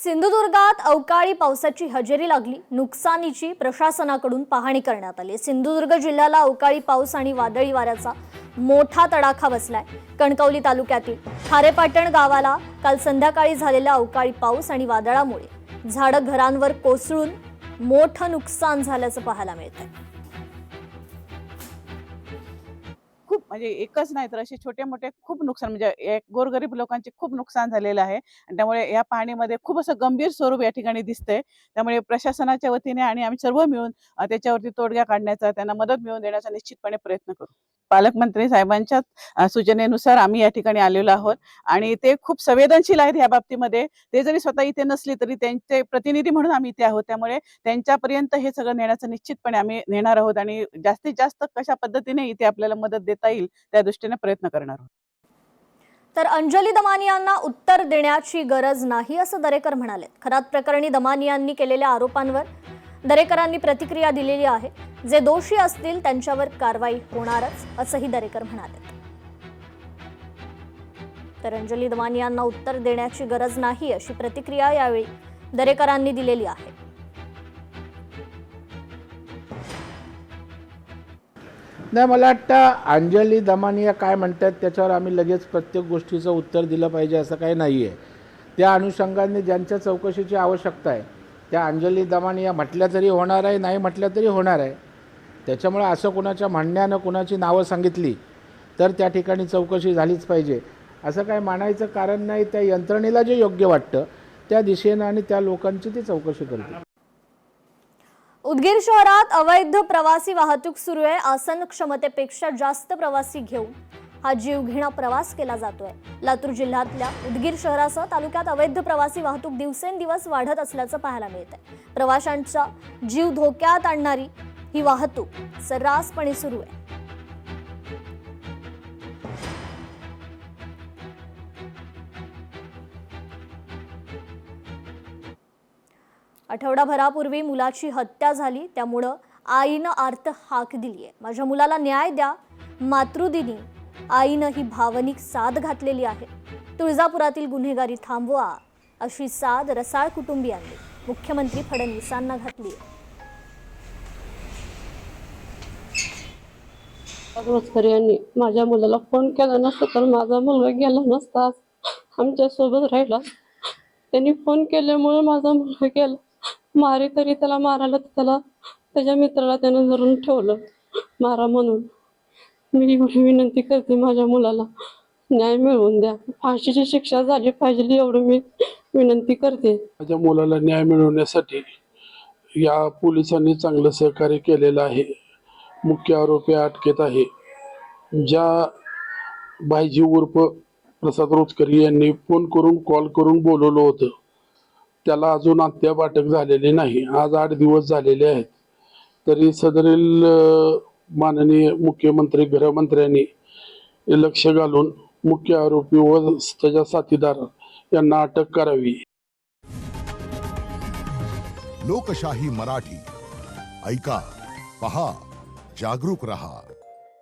सिंधुदुर्गात अवकाळी पावसाची हजेरी लागली। नुकसानीची प्रशासनाकडून पाहणी करण्यात आली। सिंधुदुर्ग जिल्ह्याला अवकाळी पाऊस आणि वादळी वाऱ्याचा मोठा तडाखा बसलाय। कणकवली तालुक्यातील खारेपाटण गावाला काल संध्याकाळी झालेल्या अवकाळी पाऊस आणि वादळामुळे झाडं घरांवर कोसळून मोठं नुकसान झाल्याचं पाहायला मिळतंय। खूप म्हणजे एकच नाही तर असे छोटे मोठे खूप नुकसान म्हणजे एक गोरगरीब लोकांचे खूप नुकसान झालेलं आहे आणि त्यामुळे या पाहणीमध्ये खूप असं गंभीर स्वरूप या ठिकाणी दिसतंय। त्यामुळे प्रशासनाच्या वतीने आणि आम्ही सर्व मिळून त्याच्यावरती तोडगा काढण्याचा, त्यांना मदत मिळवून देण्याचा निश्चितपणे प्रयत्न करू। पालकमंत्री साहेबांच्या सूचनेनुसार आम्ही या ठिकाणी आलेलो आहोत आणि ते खूप संवेदनशील आहेत या बाबतीमध्ये। ते जरी स्वतः इथे नसले तरी त्यांचे प्रतिनिधी म्हणून आम्ही इथे आहोत, त्यामुळे त्यांच्यापर्यंत हे सगळं नेण्याचं निश्चितपणे आम्ही नेणार आहोत आणि जास्तीत जास्त कशा पद्धतीने इथे आपल्याला मदत देता येईल त्या दृष्टीने प्रयत्न करणार आहोत। तर अंजली दमानियांना उत्तर देण्याची गरज नाही असं दरेकर म्हणाले। खरात प्रकरणी दमानियांनी केलेल्या आरोपांवर दरेकरांनी प्रतिक्रिया दिलेली आहे। जे दोषी असतील त्यांच्यावर कारवाई होणारच असंही दरेकर म्हणाले। तर अंजली दमानियांना उत्तर देण्याची गरज नाही अशी प्रतिक्रिया यावेळी दरेकरांनी दिलेली आहे। नाही, मला वाटतं अंजली दमानिया काय म्हणतात त्याच्यावर आम्ही लगेच प्रत्येक गोष्टीचं उत्तर दिलं पाहिजे असं काही नाही आहे। त्या अनुषंगाने ज्यांच्या चौकशीची आवश्यकता आहे त्या अंजली दमानिया म्हटल्या तरी होणार आहे, नाही म्हटल्या तरी होणार आहे। त्याच्यामुळे असं कुणाच्या म्हणण्यानं कुणाची नावं सांगितली तर त्या ठिकाणी चौकशी झालीच पाहिजे असं काय मानायचं कारण नाही। त्या यंत्रणेला जे योग्य वाटतं त्या दिशेनं आणि त्या लोकांची ती चौकशी करते। उदगीर शहरात अवैध प्रवासी वाहतूक सुरू आहे। आसन क्षमतेपेक्षा जास्त प्रवासी घेऊन हा जीवघेणा प्रवास केला जातोय। लातूर जिल्ह्यातल्या उदगीर शहरासह तालुक्यात अवैध प्रवासी वाहतूक दिवसेंदिवस वाढत असल्याचं पाहायला मिळतंय। प्रवाशांचा जीव धोक्यात आणणारी ही वाहतूक सर्रासपणे सुरू आहे। आठवडाभरापूर्वी मुलाची हत्या झाली, त्यामुळं आईनं आर्त हाक दिली आहे। माझ्या मुलाला न्याय द्या, मातृदिनी आईनं ही भावनिक साद घातलेली आहे। तुळजापुरातील गुन्हेगारी थांबवा अशी साद रसाळ कुटुंबियांनी मुख्यमंत्री फडणवीसांना घातली आहे। रोजकर यांनी माझ्या मुलाला फोन केला नसता तर माझा मुलगा गेला नसता, आमच्या सोबत राहिला। त्यांनी फोन केल्यामुळे माझा मुलगा गेला। मारे तरी त्याला मारायला त्याला त्याच्या मित्राला त्यानं धरून ठेवलं मारा म्हणून। मी एवढी विनंती करते माझ्या मुलाला न्याय मिळवून द्या, फाशीची शिक्षा झाली पाहिजे एवढं मी विनंती करते। माझ्या मुलाला न्याय मिळवण्यासाठी या पोलिसांनी चांगलं सहकार्य केलेलं आहे। मुख्य आरोपी अटकेत आहे। ज्या भाईजी उर्फ प्रसाद रोजकरी यांनी फोन करून कॉल करून बोलवलं होतं त्याला अजून अद्याप अटक झालेली नाही। आज 8 दिवस झालेले आहेत, तरी सदरील माननीय मुख्यमंत्री गृहमंत्र्यांनी लक्ष घालून मुख्य आरोपी व त्याच्या साथीदार यांना अटक करावी। लोकशाही मराठी ऐका, पहा, जागरूक रहा।